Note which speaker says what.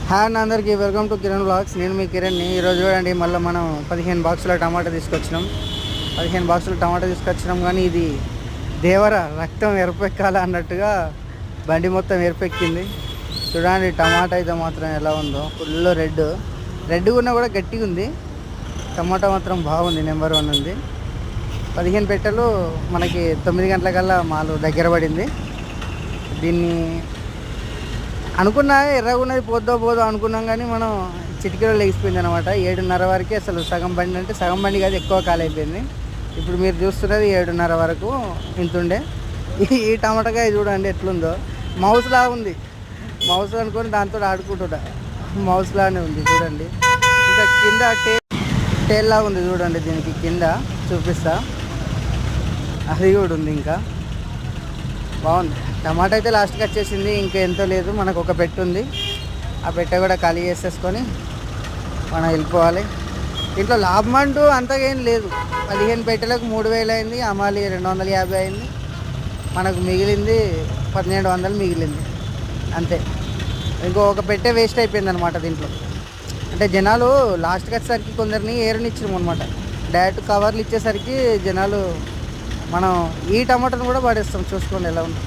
Speaker 1: Hi అన్న అందరికీ welcome to Kiran blogs. నేను మీ కిరణ్ని. ఈరోజు చూడండి మళ్ళీ మనం 15 బాక్సుల టమాటా తీసుకొచ్చినాం. 15 బాక్సుల టమాటా తీసుకొచ్చినాం. కానీ ఇది దేవర రక్తం ఎరుపెక్కాల అన్నట్టుగా బండి మొత్తం ఎరుపెక్కింది. చూడండి టమాటా అయితే మాత్రం ఎలా ఉందో, ఫుల్ రెడ్ ఉన్నా కూడా గట్టిగా ఉంది. టమాటా మాత్రం బాగుంది, నెంబర్ 1 ఉంది. 15 పెట్టెలు మనకి 9 గంటలకల్లా మాలు దగ్గర పడింది. దీన్ని అనుకున్నా ఎర్రగున్నది పోదో అనుకున్నాం, కానీ మనం చిటికీలో లేచిపోయింది అనమాట. 7:30 వరకే అసలు సగం బండి, అంటే సగం బండి కాదు, ఎక్కువ కాలైపోయింది. ఇప్పుడు మీరు చూస్తున్నది 7:30 వరకు ఇంతుండే. ఈ టమాటకాయ చూడండి ఎట్లుందో, మౌస్ లాగా ఉంది. మౌస్ అనుకొని దాంతో ఆడుకుంటుంటా, మౌస్ లాగానే ఉంది చూడండి. ఇంకా కింద టేల్ లాగా ఉంది చూడండి, దీనికి కింద చూపిస్తా, అది కూడా ఉంది. ఇంకా బాగుంది. టమాటా అయితే లాస్ట్కి వచ్చేసింది, ఇంకా ఎంతో లేదు, మనకు ఒక పెట్టె ఉంది. ఆ పెట్టె కూడా ఖాళీ చేసేసుకొని మనం వెళ్ళిపోవాలి. దీంట్లో లాభం అంటూ అంతగా ఏం లేదు. 15 పెట్టెలకు 3,000 అయింది, అమ్మాలి 250 అయింది, మనకు మిగిలింది 1,700 మిగిలింది అంతే. ఇంకో ఒక పెట్టె వేస్ట్ అయిపోయింది అనమాట దీంట్లో. అంటే జనాలు లాస్ట్కి వచ్చేసరికి కొందరిని ఏరునిచ్చినాం అనమాట. డైరెక్ట్ కవర్లు ఇచ్చేసరికి జనాలు మనం ఈ టమాటాను కూడా పడేస్తాం. చూసుకోండి ఎలా ఉంది.